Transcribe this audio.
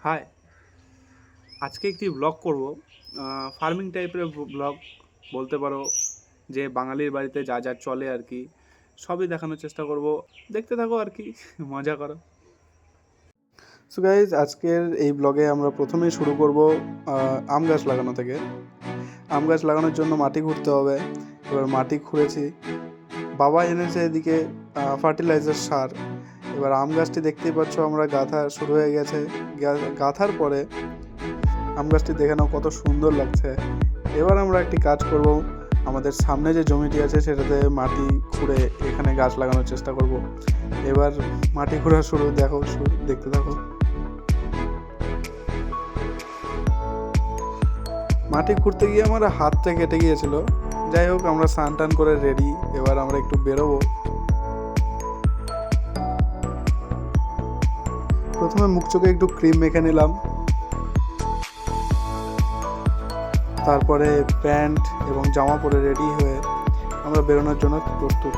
High, আজকে একটি blog করব। ফার্মিং টাইপের ব্লগ বলতে পারো, যে বাঙালির বাড়িতে যা যা চলে আর কি সবই দেখানোর চেষ্টা করব। দেখতে থাকো আর কি মজা করো। সো গাইজ, আজকের এই ব্লগে আমরা প্রথমেই শুরু করব আম গাছ লাগানো থেকে। আম গাছ লাগানোর জন্য মাটি খুঁড়তে হবে। এবার মাটি খুঁড়েছি, বাবা এনেছে এদিকে ফার্টিলাইজার সার। এবার আম গাছটি দেখতেই পাচ্ছ, আমরা গাঁথা শুরু হয়ে গেছে। গাঁথার পরে আম গাছটি দেখে নাও কত সুন্দর লাগছে। এবার আমরা একটি কাজ করব, আমাদের সামনে যে জমিটি আছে সেটাতে মাটি খুঁড়ে এখানে গাছ লাগানোর চেষ্টা করব। এবার মাটি খোঁড়া শুরু, দেখতে থাকো। মাটি খুঁড়তে গিয়ে আমার হাতটা কেটে গিয়েছিল। যাই হোক, আমরা স্নান টান করে রেডি। এবার আমরা একটু বেরোবো। প্রথমে মুখ চোখে একটু ক্রিম মেখে নিলাম, তারপরে প্যান্ট এবং জামা পরে রেডি হয়ে আমরা বেরোনোর জন্য প্রস্তুত।